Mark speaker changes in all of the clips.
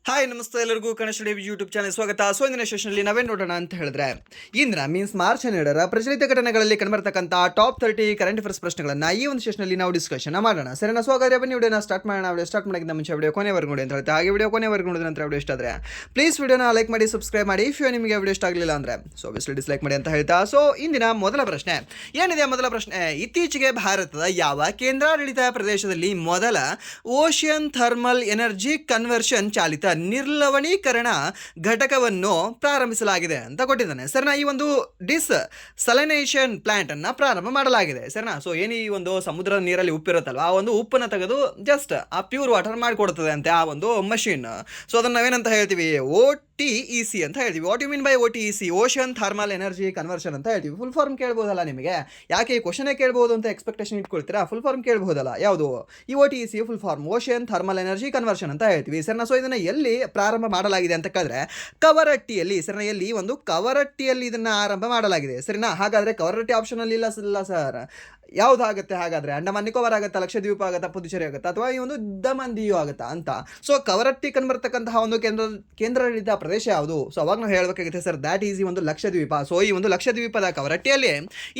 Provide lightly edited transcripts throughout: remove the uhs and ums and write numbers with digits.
Speaker 1: Hi ನಮಸ್ತೆ ಎಲ್ಲರಿಗೂ Kannada study YouTube channel ಸ್ವಾಗತ. ಸೊ ಇಂದಿನ ಸೆಷನ್ನಲ್ಲಿ ನಾವೇನು ನೋಡೋಣ ಅಂತ ಹೇಳಿದ್ರೆ ಇಂದಿನ ಮೀನ್ಸ್ ಮಾರ್ಚ್ 12ರ ಪ್ರಚಲಿತ ಘಟನೆಗಳಲ್ಲಿ ಕಂಡುಬರ್ತಕ್ಕಂಥ ಟಾಪ್ 30 ಕರೆಂಟ್ ಅಫೇರ್ಸ್ ಪ್ರಶ್ನೆಗಳನ್ನು ಈ ಒಂದು ಸೆಷನ್ನಲ್ಲಿ ನಾವು ಡಿಸ್ಕಷನ್ ಮಾಡೋಣ. ಸರಿನಾ? ಸೊ ಹಾಗಾದ್ರೆ ಬನ್ನಿ ವಿಡಿಯೋನ ಸ್ಟಾರ್ಟ್ ಮಾಡೋಣ. ವಿಡಿಯೋ ಸ್ಟಾರ್ಟ್ ಮಾಡೋಕ್ಕಿಂತ ಮುಂಚೆ ವಿಡಿಯೋ ಕೊನೆವರೆಗೂ ನೋಡಿ ಅಂತ ಹೇಳ್ತಾ ಹಾಗೆ ವಿಡಿಯೋ ಕೊನೆವರೆಗೂ ನೋಡಿದ ನಂತರ ವಿಡಿಯೋ ಇಷ್ಟ ಆದರೆ ಪ್ಲೀಸ್ ವಿಡಿಯೋನ ಲೈಕ್ ಮಾಡಿ ಸಬ್ಸ್ಕ್ರೈಬ್ ಮಾಡಿ. ಇಫ್ ನಿಮಗೆ ವಿಡಿಯೋ ಇಷ್ಟ ಆಗಲಿಲ್ಲ ಅಂದರೆ ಸೊ ಆಬ್ವಿಯಸ್ಲಿ ಡಿಸ್ಲೈಕ್ ಮಾಡಿ ಅಂತ ಹೇಳ್ತಾ ಸೊ ಇಂದಿನ ಮೊದಲ ಪ್ರಶ್ನೆ ಏನಿದೆ? ಮೊದಲ ಪ್ರಶ್ನೆ, ಇತ್ತೀಚೆಗೆ ಭಾರತದ ಯಾವ ಕೇಂದ್ರಾಡಳಿತ ಪ್ರದೇಶದಲ್ಲಿ ಮೊದಲ ಓಷಿಯನ್ ಥರ್ಮಲ್ ಎನರ್ಜಿ ಕನ್ವರ್ಷನ್ ಚಾಲಿತ ನಿರ್ಲವಣೀಕರಣ ಘಟಕವನ್ನು ಪ್ರಾರಂಭಿಸಲಾಗಿದೆ ಅಂತ ಕೊಟ್ಟಿದ್ದಾನೆ. ಸರಿನಾ? ಈ ಒಂದು ಡಿಸಲೈನೇಷನ್ ಪ್ಲಾಂಟ್ ಅನ್ನ ಪ್ರಾರಂಭ ಮಾಡಲಾಗಿದೆ. ಸರಿನಾ? ಸೊ ಏನು ಈ ಒಂದು ಸಮುದ್ರದ ನೀರಲ್ಲಿ ಉಪ್ಪಿರುತ್ತಲ್ವ, ಆ ಒಂದು ಉಪ್ಪನ್ನು ತೆಗೆದು ಜಸ್ಟ್ ಆ ಪ್ಯೂರ್ ವಾಟರ್ ಮಾಡಿಕೊಡ್ತದೆ ಅಂತೆ ಆ ಒಂದು ಮಷಿನ್. ಸೊ ಅದನ್ನ ನಾವೇನಂತ ಹೇಳ್ತೀವಿ? OTEC ಅಂತ ಹೇಳ್ತೀವಿ. What you mean by OTEC? Ocean thermal energy conversion ಅಂತ ಹೇಳ್ತೀವಿ. ಫುಲ್ ಫಾರ್ಮ್ ಕೇಳ್ಬೋದಲ್ಲ ನಿಮಗೆ? ಯಾಕೆ ಈ ಕ್ವಶನೇ ಕೇಳ್ಬೋದು ಅಂತ ಎಕ್ಸ್ಪೆಕ್ಟೇಷನ್ ಇಟ್ಕೊಳ್ತೀರಾ? ಫುಲ್ ಫಾರ್ಮ್ ಕೇಳ್ಬೋದಲ್ಲ. ಯಾವುದು ಈ OTEC? Full form ocean thermal energy conversion ಅಂತ ಹೇಳ್ತೀವಿ. ಸರಿನಾ? ಸೊ ಇದನ್ನ ಎಲ್ಲಿ ಪ್ರಾರಂಭ ಮಾಡಲಾಗಿದೆ ಅಂತ ಕೇಳಿದ್ರೆ ಕವರಟ್ಟಿಯಲ್ಲಿ. ಸರಿನಾ? ಎಲ್ಲಿ? ಒಂದು ಕವರಟ್ಟಿಯಲ್ಲಿ ಇದನ್ನ ಆರಂಭ ಮಾಡಲಾಗಿದೆ. ಸರಿನಾ? ಹಾಗಾದ್ರೆ ಕವರಟ್ಟಿ ಆಪ್ಷನ್ ಅಲ್ಲಿ ಇಲ್ಲ ಸರ್. ಯಾವ್ದಾಗುತ್ತೆ ಹಾಗಾದ್ರೆ? ಅಂಡಮಾನ್ ನಿಕೋಬಾರ್ ಆಗುತ್ತಾ, ಲಕ್ಷದ್ವೀಪ ಆಗುತ್ತಾ, ಪುದುಚೇರಿ ಆಗುತ್ತಾ, ಅಥವಾ ಈ ಒಂದು ದಮನ್ ದಿಯು ಆಗುತ್ತಾ ಅಂತ. ಸೊ ಕವರಟ್ಟಿ ಕಂಡುಬರ್ತಕ್ಕಂತಹ ಒಂದು ಕೇಂದ್ರಾಡಳಿತ ಪ್ರದೇಶ ಯಾವುದು? ಸೊ ಅವಾಗ ನಾವು ಹೇಳಬೇಕಾಗುತ್ತೆ ಸರ್ ದ್ಯಾಟ್ ಈಸ್ ಈ ಒಂದು ಲಕ್ಷದ್ವೀಪ. ಸೊ ಈ ಒಂದು ಲಕ್ಷದ್ವೀಪದ ಕವರಟ್ಟಿಯಲ್ಲಿ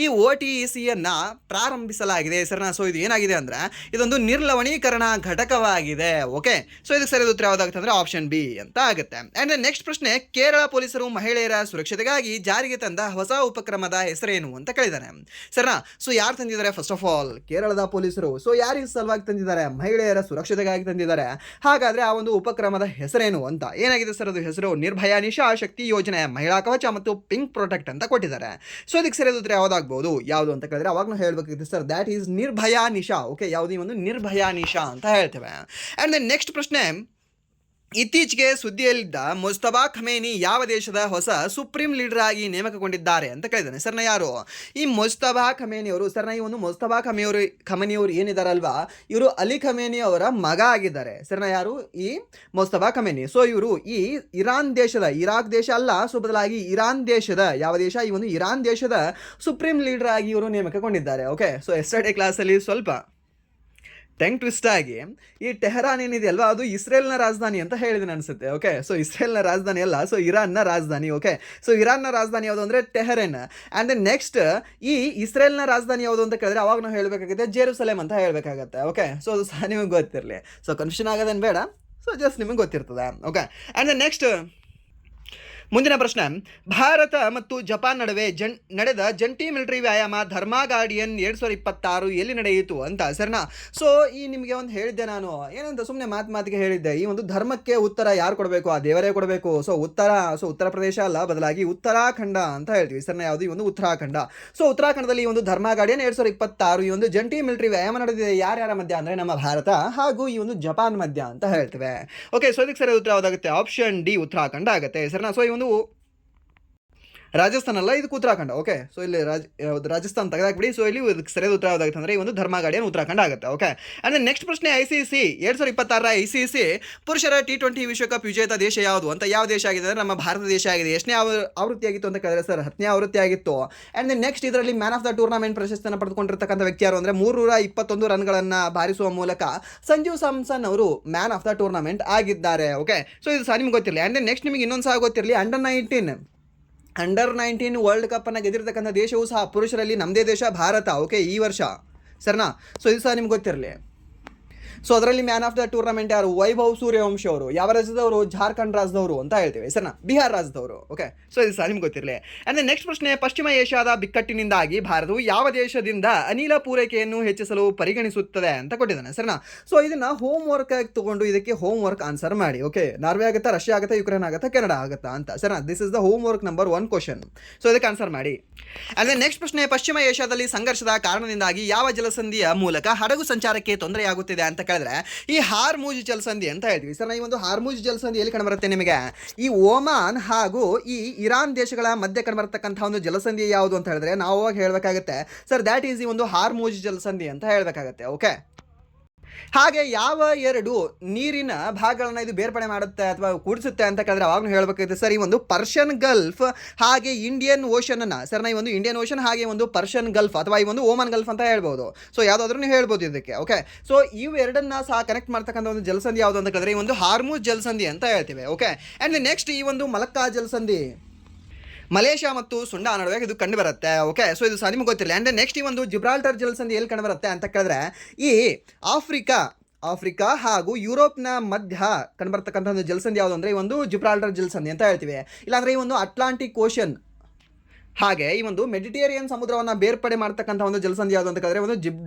Speaker 1: ಈ OTEC ಅನ್ನ ಪ್ರಾರಂಭಿಸಲಾಗಿದೆ. ಸರಿನಾ? ಸೊ ಇದು ಏನಾಗಿದೆ ಅಂದ್ರೆ ಇದೊಂದು ನಿರ್ಲವಣೀಕರಣ ಘಟಕವಾಗಿದೆ. ಓಕೆ, ಸೊ ಇದಕ್ಕೆ ಸರಿಯಾದ ಉತ್ತರ ಯಾವ್ದಾಗುತ್ತೆ ಅಂದ್ರೆ ಆಪ್ಷನ್ ಬಿ ಅಂತ ಆಗುತ್ತೆ. ಅಂಡ್ ನೆಕ್ಸ್ಟ್ ಪ್ರಶ್ನೆ, ಕೇರಳ ಪೊಲೀಸರು ಮಹಿಳೆಯರ ಸುರಕ್ಷತೆಗಾಗಿ ಜಾರಿಗೆ ತಂದ ಹೊಸ ಉಪಕ್ರಮದ ಹೆಸರೇನು ಅಂತ ಕೇಳಿದಾನೆ. ಸರಿನಾ? ಸೊ ಯಾರು ತಂದಿದ್ದಾರೆ? ಫಸ್ಟ್ ಆಫ್ ಆಲ್ ಕೇರಳದ ಪೊಲೀಸರು. ಸೊ ಯಾರಿಗೆ ಸಲುವಾಗಿ ತಂದಿದ್ದಾರೆ? ಮಹಿಳೆಯರ ಸುರಕ್ಷತೆಗಾಗಿ ತಂದಿದ್ದಾರೆ. ಹಾಗಾದ್ರೆ ಆ ಒಂದು ಉಪಕ್ರಮದ ಹೆಸರೇನು ಅಂತ ಏನಾಗಿದೆ ಸರ್? ಅದು ಹೆಸರು ನಿರ್ಭಯ ನಿಶಾ ಶಕ್ತಿ ಯೋಜನೆ, ಮಹಿಳಾ ಕವಚ ಮತ್ತು ಪಿಂಕ್ ಪ್ರೊಟೆಕ್ಟ್ ಅಂತ ಕೊಟ್ಟಿದ್ದಾರೆ. ಸೊ ಇದಕ್ಕೆ ಸರಿಯಾದ ಉತ್ತರ ಯಾವ್ದಾಗಬಹುದು? ಯಾವುದು ಅಂತ ಕೇಳಿದ್ರೆ ಅವಾಗ ನಾವು ಹೇಳ್ಬೇಕಾಗುತ್ತೆ sir that is Nirbhaya Nisha. Okay, ಯಾವುದು? ಈ ಒಂದು ನಿರ್ಭಯ ನಿಶಾ ಅಂತ ಹೇಳ್ತೇವೆ. ಅಂಡ್ ದೆನ್ ನೆಕ್ಸ್ಟ್ ಪ್ರಶ್ನೆ, ಇತ್ತೀಚೆಗೆ ಸುದ್ದಿಯಲ್ಲಿದ್ದ ಮುಸ್ತಫಾ ಖಮೇನಿ ಯಾವ ದೇಶದ ಹೊಸ ಸುಪ್ರೀಂ ಲೀಡರ್ ಆಗಿ ನೇಮಕಗೊಂಡಿದ್ದಾರೆ ಅಂತ ಕೇಳಿದ್ದಾನೆ. ಸರ್ನ ಯಾರು ಈ ಮುಸ್ತಫಾ ಖಮೇನಿ ಅವರು? ಸರ್ನ ಈ ಒಂದು ಮುಸ್ತಫಾ ಖಮೇನಿ ಅವರು ಏನಿದಾರಲ್ವಾ, ಇವರು ಅಲಿ ಖಮೇನಿ ಅವರ ಮಗ ಆಗಿದ್ದಾರೆ. ಸರ್ನ ಯಾರು? ಈ ಮುಸ್ತಫಾ ಖಮೇನಿ. ಸೊ ಇವರು ಈ ಇರಾನ್ ದೇಶದ, ಇರಾಕ್ ದೇಶ ಅಲ್ಲ, ಸೊ ಬದಲಾಗಿ ಇರಾನ್ ದೇಶದ, ಯಾವ ದೇಶ? ಈ ಒಂದು ಇರಾನ್ ದೇಶದ ಸುಪ್ರೀಂ ಲೀಡರ್ ಆಗಿ ಇವರು ನೇಮಕಗೊಂಡಿದ್ದಾರೆ. ಓಕೆ, ಸೊ ಎಸ್ಟರ್ಡೇ ಕ್ಲಾಸಲ್ಲಿ ಸ್ವಲ್ಪ ಟೆಂಗ್ ಟ್ವಿಸ್ಟ್ ಆಗಿ ಈ ಟೆಹರಾನ್ ಏನಿದೆ ಅಲ್ವಾ, ಅದು ಇಸ್ರೇಲ್ನ ರಾಜಧಾನಿ ಅಂತ ಹೇಳಿದ್ದೀನಿ ಅನ್ಸುತ್ತೆ. ಓಕೆ, ಸೊ ಇಸ್ರೇಲ್ನ ರಾಜಧಾನಿ ಅಲ್ಲ, ಸೊ ಇರಾನ್ನ ರಾಜಧಾನಿ. ಓಕೆ, ಸೊ ಇರಾನ್ನ ರಾಜಧಾನಿ ಯಾವುದು ಅಂದರೆ ಟೆಹರನ್. ಆ್ಯಂಡ್ ದೆನ್ ನೆಕ್ಸ್ಟ್ ಈ ಇಸ್ರೇಲ್ನ ರಾಜಧಾನಿ ಯಾವುದು ಅಂತ ಕೇಳಿದ್ರೆ ಅವಾಗ ನಾವು ಹೇಳಬೇಕಾಗುತ್ತೆ ಜೆರುಸಲೇಮ್ ಅಂತ ಹೇಳಬೇಕಾಗತ್ತೆ. ಓಕೆ, ಸೊ ಅದು ಸಹ ನಿಮಗೆ ಗೊತ್ತಿರಲಿ. ಸೊ ಕನ್ಫ್ಯೂಷನ್ ಆಗೋದೇನು ಬೇಡ, ಸೊ ಜಸ್ಟ್ ನಿಮಗೆ ಗೊತ್ತಿರ್ತದೆ. ಓಕೆ, ಆ್ಯಂಡ್ ದೆನ್ ನೆಕ್ಸ್ಟ್ ಮುಂದಿನ ಪ್ರಶ್ನೆ, ಭಾರತ ಮತ್ತು ಜಪಾನ್ ನಡುವೆ ನಡೆದ ಜಂಟಿ ಮಿಲಿಟರಿ ವ್ಯಾಯಾಮ ಧರ್ಮಾ ಗಾರ್ಡಿಯನ್ 2026 ಎಲ್ಲಿ ನಡೆಯಿತು ಅಂತ. ಸರಿನಾ? ಸೊ ಈ ನಿಮಗೆ ಒಂದು ಹೇಳಿದ್ದೆ ನಾನು, ಏನಂತ ಸುಮ್ಮನೆ ಮಾತಿಗೆ ಹೇಳಿದ್ದೆ, ಈ ಒಂದು ಧರ್ಮಕ್ಕೆ ಉತ್ತರ ಯಾರು ಕೊಡಬೇಕು? ಆ ದೇವರೇ ಕೊಡಬೇಕು. ಸೊ ಉತ್ತರ ಪ್ರದೇಶ ಅಲ್ಲ, ಬದಲಾಗಿ ಉತ್ತರಾಖಂಡ ಅಂತ ಹೇಳ್ತೀವಿ. ಸರಿನಾ? ಯಾವುದು? ಈ ಒಂದು ಉತ್ತರಾಖಂಡ. ಸೊ ಉತ್ತರಾಖಂಡದಲ್ಲಿ ಈ ಒಂದು ಧರ್ಮಾ ಗಾರ್ಡಿಯನ್ 2026 ಈ ಒಂದು ಜಂಟಿ ಮಿಲಿಟರಿ ವ್ಯಾಯಾಮ ನಡೆದಿದೆ. ಯಾರ್ಯಾರ ಮಧ್ಯ ಅಂದರೆ ನಮ್ಮ ಭಾರತ ಹಾಗೂ ಈ ಒಂದು ಜಪಾನ್ ಮಧ್ಯ ಅಂತ ಹೇಳ್ತೇವೆ. ಓಕೆ, ಸೊ ಇದಕ್ಕೆ ಸರಿಯಾದ ಉತ್ತರ ಯಾವ್ದಾಗುತ್ತೆ? ಆಪ್ಷನ್ ಡಿ ಉತ್ತರಾಖಂಡ ಆಗುತ್ತೆ. ಸರಿನಾ? ಸೊ ಈ ಒಂದು ರಾಜಸ್ಥಾನ ಅಲ್ಲ, ಇದಕ್ಕೆ ಉತ್ತರಾಖಂಡ. ಓಕೆ, ಸೊ ಇಲ್ಲಿ ರಾಜಸ್ಥಾನ ತೆಗೆದಾಕ್ಬಿಡಿ. ಸೊ ಇಲ್ಲಿ ಇದಕ್ಕೆ ಸರಿಯಾದ ಉತ್ತರ ಯಾವ್ದಾಗುತ್ತೆ ಅಂದರೆ ಈ ಒಂದು ಧರ್ಮಾ ಗಾರ್ಡಿಯನ್ ಉತ್ತರಾಖಂಡ ಆಗುತ್ತೆ. ಓಕೆ, ಅಂದರೆ ನೆಕ್ಸ್ಟ್ ಪ್ರಶ್ನೆ, ICC 2026 ICC ಪುರುಷರ T20 ವಿಶ್ವಕಪ್ ವಿಜೇತ ದೇಶ ಯಾವುದು ಅಂತ. ಯಾವ ದೇಶ ಆಗಿದೆ ಅಂದರೆ ನಮ್ಮ ಭಾರತ ದೇಶ ಆಗಿದೆ. ಎಷ್ಟನೇ ಆವೃತ್ತಿ ಆಗಿತ್ತು ಅಂತ ಕೇಳಿದ್ರೆ ಸರ್ 10ನೇ ಆವೃತ್ತಿ ಆಗಿತ್ತು. ಆ್ಯಂಡ್ ನೆಕ್ಸ್ಟ್ ಇದರಲ್ಲಿ ಮ್ಯಾನ್ ಆಫ್ ದ ಟೂರ್ನಮೆಂಟ್ ಪ್ರಶಸ್ತಿಯನ್ನು ಪಡೆದುಕೊಂಡಿರ್ತಕ್ಕಂಥ ವ್ಯಕ್ತಿ ಯಾರು ಅಂದರೆ 321 ರನ್ಗಳನ್ನು ಬಾರಿಸುವ ಮೂಲಕ ಸಂಜು ಸ್ಯಾಮ್ಸನ್ ಅವರು ಮ್ಯಾನ್ ಆಫ್ ದ ಟೂರ್ನಮೆಂಟ್ ಆಗಿದ್ದಾರೆ. ಓಕೆ, ಸೊ ಇದು ಸಹ ನಿಮ್ಗೆ ಗೊತ್ತಿರಲಿ. ಆ್ಯಂಡ್ ನೆಕ್ಸ್ಟ್ ನಿಮಗೆ ಇನ್ನೊಂದು ಸಹ ಗೊತ್ತಿರಲಿ, ಅಂಡರ್ 19 ವರ್ಲ್ಡ್ ಕಪ್ ಅನ್ನು ಗೆದ್ದಿರ್ತಕ್ಕಂಥ ದೇಶವೂ ಸಹ ಪುರುಷರಲ್ಲಿ ನಮ್ಮದೇ ದೇಶ ಭಾರತ. ಓಕೆ, ಈ ವರ್ಷ. ಸರಿನಾ? ಸೊ ಇದು ಸಹ ನಿಮ್ಗೆ ಗೊತ್ತಿರಲಿ. ಸೊ ಅದರಲ್ಲಿ ಮ್ಯಾನ್ ಆಫ್ ದ ಟೂರ್ನಮೆಂಟ್ ಯಾರು? ವೈಭವ್ ಸೂರ್ಯವಂಶಿ ಅವರು. ಯಾವ ರಾಜ್ಯದವರು? ಜಾರ್ಖಂಡ್ ರಾಜ್ಯದವರು ಅಂತ ಹೇಳ್ತೀವಿ. ಸರಿನಾ? ಬಿಹಾರ್ ರಾಜ್ಯದವರು. ಓಕೆ, ಸೊ ಇದು ಸಹ ನಿಮ್ಗೆ ಗೊತ್ತಿರಲಿ. ಅಂದರೆ ನೆಕ್ಸ್ಟ್ ಪ್ರಶ್ನೆ, ಪಶ್ಚಿಮ ಏಷ್ಯಾದ ಬಿಕ್ಕಟ್ಟಿನಿಂದಾಗಿ ಭಾರತವು ಯಾವ ದೇಶದಿಂದ ಅನಿಲ ಪೂರೈಕೆಯನ್ನು ಹೆಚ್ಚಿಸಲು ಪರಿಗಣಿಸುತ್ತದೆ ಅಂತ ಕೊಟ್ಟಿದ್ದಾನೆ. ಸರಿನಾ? ಸೊ ಇದನ್ನು ಹೋಮ್ ವರ್ಕ್ ಆಗಿ ತಗೊಂಡು ಇದಕ್ಕೆ ಹೋಮ್ ವರ್ಕ್ ಆನ್ಸರ್ ಮಾಡಿ. ಓಕೆ, ನಾರ್ವೆ ಆಗುತ್ತಾ, ರಷ್ಯಾ ಆಗುತ್ತಾ, ಯುಕ್ರೇನ್ ಆಗುತ್ತಾ, ಕೆನಡಾ ಆಗುತ್ತಾ ಅಂತ. ಸರಿನಾ? This is the home work number 1 question. So ಇದಕ್ಕೆ ಆನ್ಸರ್ ಮಾಡಿ. ಅಂದರೆ ನೆಕ್ಸ್ಟ್ ಪ್ರಶ್ನೆ, ಪಶ್ಚಿಮ ಏಷ್ಯಾದಲ್ಲಿ ಸಂಘರ್ಷದ ಕಾರಣದಿಂದಾಗಿ ಯಾವ ಜಲಸಂಧಿಯ ಮೂಲಕ ಹಡಗು ಸಂಚಾರಕ್ಕೆ ತೊಂದರೆಯಾಗುತ್ತಿದೆ ಅಂತ ಕೇಳಿದ್ರೆ ಈ ಹಾರ್ಮುಜ್ ಜಲಸಂಧಿ ಅಂತ ಹೇಳ್ತೀವಿ. ಸರ್ ಈ ಒಂದು ಹಾರ್ಮುಜ್ ಜಲಸಂಧಿ ಎಲ್ಲಿ ಕಂಡುಬರುತ್ತೆ ನಿಮಗೆ? ಈ ಓಮಾನ್ ಹಾಗೂ ಈ ಇರಾನ್ ದೇಶಗಳ ಮಧ್ಯೆ ಕಂಡುಬರ್ತಕ್ಕಂಥ ಒಂದು ಜಲಸಂಧಿ ಯಾವುದು ಅಂತ ಹೇಳಿದ್ರೆ ನಾವು ಅವಾಗ ಹೇಳಬೇಕಾಗುತ್ತೆ ಸರ್ ದ್ಯಾಟ್ ಈಸ್ ಈ ಒಂದು ಹಾರ್ಮುಜ್ ಜಲಸಂಧಿ ಅಂತ ಹೇಳಬೇಕಾಗುತ್ತೆ. ಓಕೆ, ಹಾಗೆ ಯಾವ ಎರಡು ನೀರಿನ ಭಾಗಗಳನ್ನ ಇದು ಬೇರ್ಪಡೆ ಮಾಡುತ್ತೆ ಅಥವಾ ಕೂಡಿಸುತ್ತೆ ಅಂತ ಕೇಳಿದ್ರೆ ಅವಾಗಲೂ ಹೇಳಬೇಕಾಗುತ್ತೆ ಸರ್. ಈ ಒಂದು ಪರ್ಷಿಯನ್ ಗಲ್ಫ್ ಹಾಗೆ ಇಂಡಿಯನ್ ಓಷನ್ನ ಸರ್, ಈ ಒಂದು ಇಂಡಿಯನ್ ಓಷನ್ ಹಾಗೆ ಒಂದು ಪರ್ಷಿಯನ್ ಗಲ್ಫ್ ಅಥವಾ ಈ ಒಂದು ಓಮನ್ ಗಲ್ಫ್ ಅಂತ ಹೇಳ್ಬೋದು. ಸೊ ಯಾವುದಾದ್ರೂ ನೀವು ಹೇಳ್ಬೋದು ಇದಕ್ಕೆ. ಓಕೆ, ಸೊ ಇವು ಎರಡನ್ನ ಸಹ ಕನೆಕ್ಟ್ ಮಾಡ್ತಕ್ಕಂಥ ಒಂದು ಜಲಸಂಧಿ ಯಾವುದು ಅಂತ ಕೇಳಿದ್ರೆ ಈ ಒಂದು ಹಾರ್ಮುಜ್ ಜಲಸಂಧಿ ಅಂತ ಹೇಳ್ತೀವಿ. ಓಕೆ, ಆ್ಯಂಡ್ ನೆಕ್ಸ್ಟ್ ಈ ಒಂದು ಮಲಕ್ಕಾ ಜಲಸಂಧಿ ಮಲೇಷ್ಯಾ ಮತ್ತು ಸುಂಡಾ ನಡುವೆ ಇದು ಕಂಡು ಬರುತ್ತೆ. ಓಕೆ, ಸೊ ಇದು ಸಹ ನಿಮಗೆ ಗೊತ್ತಿರಲಿ. ಆ್ಯಂಡ್ ನೆಕ್ಸ್ಟ್ ಈ ಒಂದು ಜಿಬ್ರಾಲ್ಟರ್ ಜಲಸಂಧಿ ಎಲ್ಲಿ ಕಂಡು ಬರುತ್ತೆ ಅಂತ ಕೇಳಿದ್ರೆ ಈ ಆಫ್ರಿಕಾ ಹಾಗೂ ಯುರೋಪ್ನ ಮಧ್ಯ ಕಂಡುಬರ್ತಕ್ಕಂಥ ಒಂದು ಜಲಸಂಧಿ ಯಾವುದು ಅಂದರೆ ಈ ಒಂದು ಜಿಬ್ರಾಲ್ಟರ್ ಜಲಸಂಧಿ ಅಂತ ಹೇಳ್ತೀವಿ. ಇಲ್ಲಾಂದರೆ ಈ ಒಂದು ಅಟ್ಲಾಂಟಿಕ್ ಓಷನ್ ಹಾಗೆ ಈ ಒಂದು ಮೆಡಿಟೇರಿಯನ್ ಸಮುದ್ರವನ್ನು ಬೇರ್ಪಡೆ ಮಾಡ್ತಕ್ಕಂಥ ಒಂದು ಜಲಸಂಧಿ ಯಾವುದು ಅಂತ ಕೇಳಿದ್ರೆ ಒಂದು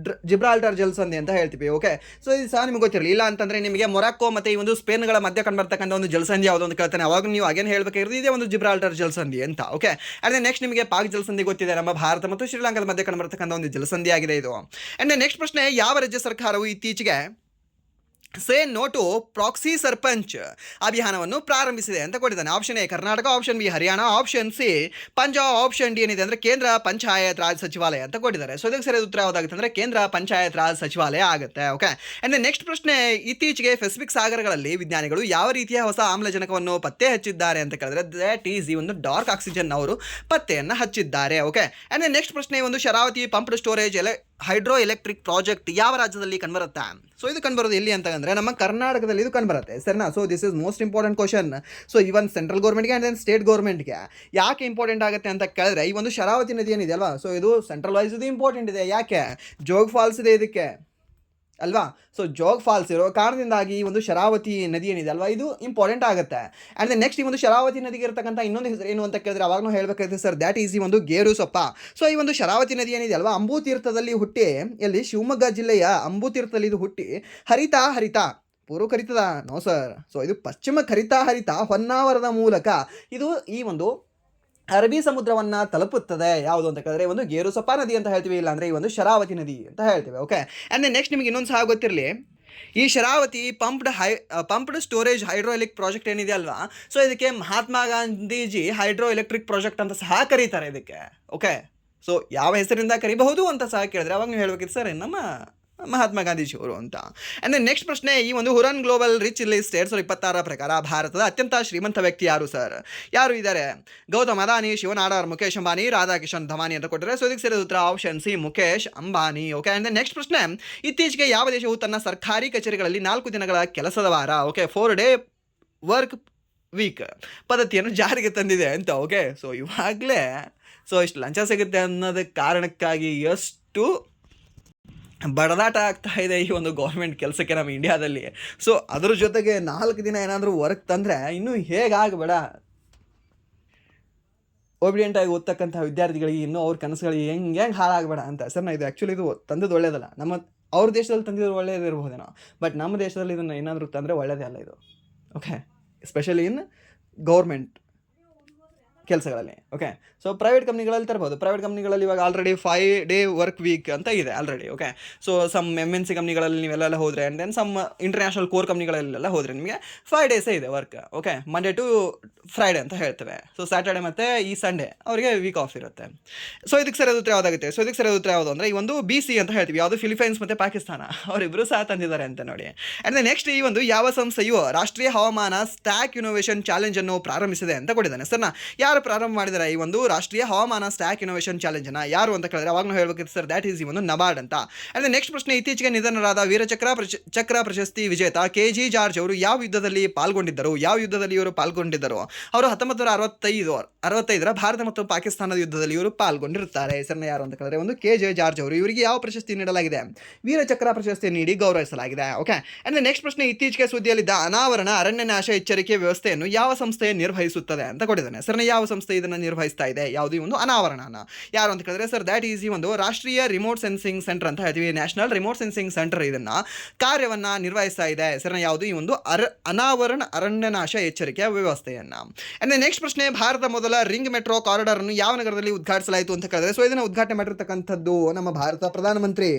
Speaker 1: ಜಿಬ್ರಾಲ್ಟರ್ ಜಲಸಂಧಿ ಅಂತ ಹೇಳ್ತೀವಿ. ಓಕೆ, ಸೊ ಇದು ಸಹ ನಿಮಗೆ ಗೊತ್ತಿರಲಿ. ಇಲ್ಲ ಅಂತಂದರೆ ನಿಮಗೆ ಮೊರಾಕೋ ಮತ್ತು ಈ ಒಂದು ಸ್ಪೇನ್ಗಳ ಮಧ್ಯ ಕಂಡುಬರ್ತಕ್ಕಂಥ ಒಂದು ಜಲಸಂಧಿ ಯಾವುದು ಅಂತ ಕೇಳ್ತಾನೆ, ಅವಾಗ ನೀವು ಅಗೇನ್ ಹೇಳಬೇಕಾಗಿರೋದು ಇದೇ ಒಂದು ಜಿಬ್ರಾಲ್ಟರ್ ಜಲಸಂಧಿ ಅಂತ. ಓಕೆ, ಆ್ಯಂಡ್ ನೆಕ್ಸ್ಟ್ ನಿಮಗೆ ಪಾಕ್ ಜಲಸಂಧಿ ಗೊತ್ತಿದೆ, ನಮ್ಮ ಭಾರತ ಮತ್ತು ಶ್ರೀಲಂಕಾದ ಮಧ್ಯೆ ಕಂಡುಬರ್ತಕ್ಕಂಥ ಒಂದು ಜಲಸಂಧಿ ಆಗಿದೆ ಇದು. ಆ್ಯಂಡ್ ನೆಕ್ಸ್ಟ್ ಪ್ರಶ್ನೆ, ಯಾವ ರಾಜ್ಯ ಸರ್ಕಾರವು ಇತ್ತೀಚೆಗೆ say no to proxy sarpanch ಅಭಿಯಾನವನ್ನು ಪ್ರಾರಂಭಿಸಿದೆ ಅಂತ ಕೊಟ್ಟಿದ್ದಾನೆ? Option A Karnataka, option B Haryana, option C Punjab, option D ಏನಿದೆ ಅಂದರೆ ಕೇಂದ್ರ ಪಂಚಾಯತ್ ರಾಜ್ ಸಚಿವಾಲಯ ಅಂತ ಕೊಟ್ಟಿದ್ದಾರೆ. ಸೊ ಇದಕ್ಕೆ ಸರಿಯಾದ ಉತ್ತರ ಯಾವುದಾಗುತ್ತೆ ಅಂದರೆ ಕೇಂದ್ರ ಪಂಚಾಯತ್ ರಾಜ್ ಸಚಿವಾಲಯ ಆಗುತ್ತೆ. ಓಕೆ, ಆ್ಯಂಡ್ ನೆಕ್ಸ್ಟ್ ಪ್ರಶ್ನೆ, ಇತ್ತೀಚೆಗೆ ಪೆಸಿಫಿಕ್ ಸಾಗರಗಳಲ್ಲಿ ವಿಜ್ಞಾನಿಗಳು ಯಾವ ರೀತಿಯ ಹೊಸ ಆಮ್ಲಜನಕವನ್ನು ಪತ್ತೆ ಹಚ್ಚಿದ್ದಾರೆ ಅಂತ ಕೇಳಿದ್ರೆ ದಟ್ ಈಸ್ ಈ ಒಂದು ಡಾರ್ಕ್ ಆಕ್ಸಿಜನ್ ಅವರು ಪತ್ತೆಯನ್ನು ಹಚ್ಚಿದ್ದಾರೆ. ಓಕೆ, ಆ್ಯಂಡ್ ನೆಕ್ಸ್ಟ್ ಪ್ರಶ್ನೆ, ಒಂದು Sharavathi pumped storage hydroelectric project ಯಾವ ರಾಜ್ಯದಲ್ಲಿ ಕಂಡುಬರುತ್ತೆ? ಸೊ ಇದು ಕಂಡುಬರೋದು ಎಲ್ಲಿ ಅಂತಂದರೆ ನಮ್ಮ ಕರ್ನಾಟಕದಲ್ಲಿ ಇದು ಕಂಡುಬರುತ್ತೆ ಸರಿನಾ. So this is most important question. So even central ಗೌರ್ಮೆಂಟ್ಗೆ ಆ್ಯಂಡ್ ದೆನ್ ಸ್ಟೇಟ್ ಗೌರ್ಮೆಂಟ್ಗೆ ಯಾಕೆ ಇಂಪಾರ್ಟೆಂಟ್ ಆಗುತ್ತೆ ಅಂತ ಕೇಳಿದ್ರೆ ಈ ಒಂದು ಶರಾವತಿ ನದಿ ಏನಿದೆ ಅಲ್ವಾ, ಸೊ ಇದು ಸೆಂಟ್ರಲ್ ವೈಸ್ ಇದು ಇಂಪಾರ್ಟೆಂಟ್ ಇದೆ. ಯಾಕೆ? ಜೋಗ್ ಫಾಲ್ಸ್ ಇದೆ ಇದಕ್ಕೆ ಅಲ್ವಾ. ಸೊ ಜೋಗ್ ಫಾಲ್ಸ್ ಇರೋ ಕಾರಣದಿಂದಾಗಿ ಈ ಒಂದು ಶರಾವತಿ ನದಿ ಏನಿದೆ ಅಲ್ವಾ ಇದು ಇಂಪಾರ್ಟೆಂಟ್ ಆಗುತ್ತೆ. ಆ್ಯಂಡ್ ನೆಕ್ಸ್ಟ್ ಈ ಒಂದು ಶರಾವತಿ ನದಿಗೆ ಇರತಕ್ಕಂಥ ಇನ್ನೊಂದು ಹೆಸರು ಏನು ಅಂತ ಕೇಳಿದ್ರೆ ಅವಾಗಲೂ ಹೇಳಬೇಕಾಗುತ್ತೆ ಸರ್, ದ್ಯಾಟ್ ಈಸ್ ಈ ಒಂದು ಗೇರುಸೊಪ್ಪ. ಸೊ ಈ ಒಂದು ಶರಾವತಿ ನದಿ ಏನಿದೆ ಅಲ್ವಾ ಅಂಬುತೀರ್ಥದಲ್ಲಿ ಹುಟ್ಟಿ, ಎಲ್ಲಿ ಶಿವಮೊಗ್ಗ ಜಿಲ್ಲೆಯ ಅಂಬುತೀರ್ಥದಲ್ಲಿ ಇದು ಹುಟ್ಟಿ ಹರಿತಾ ಪೂರ್ವ ಕರಿತದ ನೋ ಸರ್. ಸೊ ಇದು ಪಶ್ಚಿಮ ಹರಿತಾ ಹೊನ್ನಾವರದ ಮೂಲಕ ಇದು ಈ ಒಂದು ಅರಬ್ಬಿ ಸಮುದ್ರವನ್ನು ತಲುಪುತ್ತದೆ. ಯಾವುದು ಅಂತ ಕೇಳಿದ್ರೆ ಒಂದು ಗೇರುಸೊಪ್ಪ ನದಿ ಅಂತ ಹೇಳ್ತೀವಿ, ಇಲ್ಲಾಂದರೆ ಈ ಒಂದು ಶರಾವತಿ ನದಿ ಅಂತ ಹೇಳ್ತೀವಿ. ಓಕೆ, ಆ್ಯಂಡ್ ನೆಕ್ಸ್ಟ್ ನಿಮಗೆ ಇನ್ನೊಂದು ಸಹ ಗೊತ್ತಿರಲಿ, ಈ Sharavathi pumped storage hydroelectric project ಏನಿದೆ ಅಲ್ವಾ, ಸೊ ಇದಕ್ಕೆ Mahatma Gandhiji hydroelectric project ಅಂತ ಸಹ ಕರೀತಾರೆ ಇದಕ್ಕೆ. ಓಕೆ, ಸೊ ಯಾವ ಹೆಸರಿಂದ ಕರಿಬಹುದು ಅಂತ ಸಹ ಕೇಳಿದ್ರೆ ಅವಾಗ ನೀವು ಹೇಳಬೇಕಿತ್ತು ಸರ್ ನಮ್ಮ ಮಹಾತ್ಮ ಗಾಂಧೀಜಿಯವರು ಅಂತ. ಆ್ಯಂಡ್ ನೆಕ್ಸ್ಟ್ ಪ್ರಶ್ನೆ, ಈ ಒಂದು ಹುರನ್ ಗ್ಲೋಬಲ್ ರಿಚ್ ಲಿಸ್ಟ್ 2026 ಪ್ರಕಾರ ಭಾರತದ ಅತ್ಯಂತ ಶ್ರೀಮಂತ ವ್ಯಕ್ತಿ ಯಾರು ಸರ್? ಯಾರು ಇದ್ದಾರೆ? ಗೌತಮ್ ಅದಾನಿ, ಶಿವ ನಾಡಾರ್, ಮುಖೇಶ್ ಅಂಬಾನಿ, ರಾಧಾಕಿಶನ್ ಧವಾನಿ ಅಂತ ಕೊಟ್ಟರೆ. ಸೊ ಇದಕ್ಕೆ ಸೇರಿದ ಉತ್ತರ option C Mukesh Ambani. Okay, and next ಪ್ರಶ್ನೆ, ಇತ್ತೀಚೆಗೆ ಯಾವ ದೇಶವು ತನ್ನ ಸರ್ಕಾರಿ ಕಚೇರಿಗಳಲ್ಲಿ 4 ದಿನಗಳ ಕೆಲಸದ ವಾರ, ಓಕೆ 4 ಡೇ ವರ್ಕ್ ವೀಕ್ ಪದ್ಧತಿಯನ್ನು ಜಾರಿಗೆ ತಂದಿದೆ ಅಂತ? ಓಕೆ, ಸೊ ಇವಾಗಲೇ ಸೊ ಇಷ್ಟು ಲಂಚ ಸಿಗುತ್ತೆ ಅನ್ನೋದಕ್ಕೆ ಕಾರಣಕ್ಕಾಗಿ ಎಷ್ಟು ಬಡದಾಟ ಆಗ್ತಾ ಇದೆ ಈ ಒಂದು ಗೌರ್ಮೆಂಟ್ ಕೆಲಸಕ್ಕೆ ನಮ್ಮ ಇಂಡಿಯಾದಲ್ಲಿ. ಸೊ ಅದ್ರ ಜೊತೆಗೆ 4 ದಿನ ಏನಾದರೂ ವರ್ಕ್ ತಂದರೆ ಇನ್ನೂ ಹೇಗಾಗಬೇಡ, ಒಬಿಡಿಯೆಂಟಾಗಿ ಓದ್ತಕ್ಕಂಥ ವಿದ್ಯಾರ್ಥಿಗಳಿಗೆ ಇನ್ನೂ ಅವ್ರ ಕನಸುಗಳಿಗೆ ಹೆಂಗೆ ಹಾಳಾಗಬೇಡ ಅಂತ ಸರ್. ಇದು ಆ್ಯಕ್ಚುಲಿ ಇದು ತಂದದ್ದು ಒಳ್ಳೇದಲ್ಲ. ಅವ್ರ ದೇಶದಲ್ಲಿ ತಂದಿದ್ದು ಒಳ್ಳೇದಿರ್ಬೋದೇನೋ, ಬಟ್ ನಮ್ಮ ದೇಶದಲ್ಲಿ ಇದನ್ನು ಏನಾದರೂ ತಂದರೆ ಒಳ್ಳೇದೇ ಅಲ್ಲ ಇದು. ಓಕೆ, ಎಸ್ಪೆಷಲಿ ಇನ್ ಗೌರ್ಮೆಂಟ್ ಕೆಲಸಗಳಲ್ಲಿ. ಓಕೆ, ಸೊ ಪ್ರೈವೇಟ್ ಕಂಪ್ನಿಗಳಲ್ಲಿ ತರ್ಬೋದು. ಪ್ರೈವೇಟ್ ಕಂಪ್ನಿಗಳಲ್ಲಿ ಇವಾಗ ಆಲ್ರೆಡಿ 5 ಡೇ ವರ್ಕ್ ವೀಕ್ ಅಂತ ಇದೆ already. Okay, so some MNC ಕಂಪ್ನಿಗಳಲ್ಲಿ ನೀವೆಲ್ಲ ಹೋದರೆ and then some international core ಕಂಪ್ನಿಗಳಲ್ಲೆಲ್ಲ ಹೋದರೆ ನಿಮಗೆ 5 ಡೇಸೇ ಇದೆ work. Okay, Monday to Friday ಅಂತ ಹೇಳ್ತೇವೆ. ಸೊ ಸ್ಯಾಟರ್ಡೆ ಮತ್ತು ಈ ಸಂಡೇ ಅವರಿಗೆ ವೀಕ್ ಆಫ್ ಇರುತ್ತೆ. ಸೊ ಇದಕ್ಕೆ ಸರಿಯಾದ ಉತ್ತರ ಯಾವುದಾಗುತ್ತೆ? ಸೊ ಇದಕ್ಕೆ ಸರಿಯಾದ ಉತ್ತರ ಯಾವುದು ಅಂದರೆ ಈ ಒಂದು BC ಅಂತ ಹೇಳ್ತೀವಿ, ಯಾವುದು ಫಿಲಿಪೈನ್ಸ್ ಮತ್ತು ಪಾಕಿಸ್ತಾನ ಅವರಿಬ್ಬರು ಸಹ ತಂದಿದ್ದಾರೆ ಅಂತ ನೋಡಿ. ಆ್ಯಂಡ್ ನೆಕ್ಸ್ಟ್ ಈ ಒಂದು ಯಾವ ಸಂಸ್ಥೆಯು ರಾಷ್ಟ್ರೀಯ ಹವಾಮಾನ ಸ್ಟ್ಯಾಕ್ ಇನೋವೇಷನ್ ಚಾಲೆಂಜನ್ನು ಪ್ರಾರಂಭಿಸಿದೆ ಅಂತ ಕೊಟ್ಟಿದ್ದಾನೆ ಸರ್ನ. ಯಾರು ಪ್ರಾರಂಭ ಮಾಡಿದ್ದಾರೆ ಈ ಒಂದು ರಾಷ್ಟ್ರೀಯ ಹವಾಮಾನ ಸ್ಟ್ಯಾಕ್ ಇನೋವೇಷನ್ ಚಾಲೆಂಜನ್ನು? ಯಾರು ಅಂತ ಕೇಳಿದ್ರೆ ಅವಾಗಲೂ ಹೇಳಬೇಕಿತ್ತು ಸರ್, ದ್ಯಾಟ್ ಈಸ್ ಈ ಒಂದು ನಬಾರ್ಡ್ ಅಂತ. ಆ್ಯಂಡ್ ನೆಕ್ಸ್ಟ್ ಪ್ರಶ್ನೆ, ಇತ್ತೀಚೆಗೆ ನಿಧನರಾದ ಚಕ್ರ ಪ್ರಶಸ್ತಿ ವಿಜೇತ KG ಜಾರ್ಜ್ ಅವರು ಯಾವ ಯುದ್ಧದಲ್ಲಿ ಪಾಲ್ಗೊಂಡಿದ್ದರು? ಯಾವ ಯುದ್ಧದಲ್ಲಿ ಇವರು ಪಾಲ್ಗೊಂಡಿದ್ದರು? ಅವರು 1965 ಭಾರತ ಮತ್ತು ಪಾಕಿಸ್ತಾನದ ಯುದ್ಧದಲ್ಲಿ ಇವರು ಪಾಲ್ಗೊಂಡಿರುತ್ತಾರೆ. ಹೆಸರನ್ನ ಯಾರು ಅಂತ ಕೇಳಿದ್ರೆ ಒಂದು KG ಜಾರ್ಜ್ ಅವರು. ಇವರಿಗೆ ಯಾವ ಪ್ರಶಸ್ತಿ ನೀಡಲಾಗಿದೆ? ವೀರಚಕ್ರ ಪ್ರಶಸ್ತಿ ನೀಡಿ ಗೌರವಿಸಲಾಗಿದೆ. ಓಕೆ, ಆ್ಯಂಡ್ ನೆಕ್ಸ್ಟ್ ಪ್ರಶ್ನೆ, ಇತ್ತೀಚೆಗೆ ಸುದ್ದಿಯಲ್ಲಿದ್ದ ಅನಾವರಣ ಅರಣ್ಯನಾಶ ಎಚ್ಚರಿಕೆ ವ್ಯವಸ್ಥೆಯನ್ನು ಯಾವ ಸಂಸ್ಥೆ ನಿರ್ವಹಿಸುತ್ತದೆ ಅಂತ ಕೊಟ್ಟಿದ್ದಾನೆ ಸರ್ನ. ಯಾವ ಸಂಸ್ಥೆ ಇದನ್ನು ನಿರ್ವಹಿಸ್ತಾ ಇದೆ? ಯಾವುದು ಈ ಒಂದು ಅನಾವರಣನ? ಯಾರು ಅಂತ ಕೇಳಿದ್ರೆ ಸರ್, ದ್ಯಾಟ್ ಈಸ್ ಈ ಒಂದು ರಾಷ್ಟ್ರೀಯ ರಿಮೋಟ್ ಸೆನ್ಸಿಂಗ್ ಸೆಂಟರ್ ಅಂತ ಹೇಳ್ತೀವಿ, ನ್ಯಾಷನಲ್ ರಿಮೋಟ್ ಸೆನ್ಸಿಂಗ್ ಸೆಂಟರ್ ಇದನ್ನು ಕಾರ್ಯವನ್ನು ನಿರ್ವಹಿಸ್ತಾ ಇದೆ ಸರ್ನ. ಯಾವುದು? ಈ ಒಂದು ಅನಾವರಣ ಅರಣ್ಯನಾಶ ಎಚ್ಚರಿಕೆಯ ವ್ಯವಸ್ಥೆಯನ್ನು. ಆ್ಯಂಡ್ ನೆಕ್ಸ್ಟ್ ಪ್ರಶ್ನೆ, ಭಾರತ ಮೊದಲ ರಿಂಗ್ ಮೆಟ್ರೋ ಕಾರಿಡಾರ್ ಅನ್ನು ಯಾವ ನಗರದಲ್ಲಿ ಉದ್ಘಾಟಿಸಲಾಯಿತು ಅಂತ ಕೇಳಿದ್ರೆ, ಸೊ ಇದನ್ನು ಉದ್ಘಾಟನೆ ಮಾಡಿರ್ತಕ್ಕಂಥದ್ದು ನಮ್ಮ ಭಾರತ ಪ್ರಧಾನಮಂತ್ರಿ.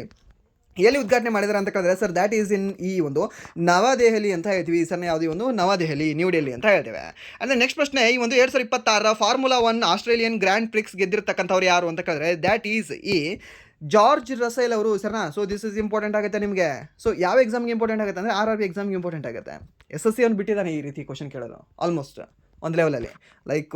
Speaker 1: ಎಲ್ಲಿ ಉದ್ಘಾಟನೆ ಮಾಡಿದ್ದಾರೆ ಅಂತ ಕೇಳಿದ್ರೆ ಸರ್, ದ್ಯಾಟ್ ಈಸ್ ಇನ್ ಈ ಒಂದು ನವದೆಹಲಿ ಅಂತ ಹೇಳ್ತೀವಿ ಸರ್ನ. ಯಾವುದು? ಒಂದು ನವದೆಹಲಿ, ನ್ಯೂ ಡೆಲ್ಲಿ ಅಂತ ಹೇಳ್ತೇವೆ. ಅಂದರೆ ನೆಕ್ಸ್ಟ್ ಪ್ರಶ್ನೆ, ಈ ಒಂದು 2026 ಫಾರ್ಮುಲಾ 1 ಆಸ್ಟ್ರೇಲಿಯನ್ ಗ್ರ್ಯಾಂಡ್ ಪ್ರಿಕ್ಸ್ ಗೆದ್ದಿರ್ತಕ್ಕಂಥವ್ರು ಯಾರು ಅಂತ ಕೇಳಿದ್ರೆ ದ್ಯಾಟ್ ಈಸ್ ಈ ಜಾರ್ಜ್ ರಸೇಲ್ ಅವರು ಸರ್ನಾ. ಸೊ ದಿಸ್ ಇಸ್ ಇಂಪಾರ್ಟೆಂಟ್ ಆಗುತ್ತೆ ನಿಮಗೆ. ಸೊ ಯಾವ ಎಕ್ಸಾಮ್ಗೆ ಇಂಪಾರ್ಟೆಂಟ್ ಆಗುತ್ತೆ ಅಂದರೆ RRB ಎಕ್ಸಾಮ್ಗೆ ಇಂಪಾರ್ಟೆಂಟ್ ಆಗುತ್ತೆ. SSC ಅವ್ನು ಬಿಟ್ಟಿದ್ದಾನೆ ಈ ರೀತಿ ಕ್ವಶನ್ ಕೇಳೋದು ಆಲ್ಮೋಸ್ಟ್ ಒಂದು ಲೆವೆಲಲ್ಲಿ, ಲೈಕ್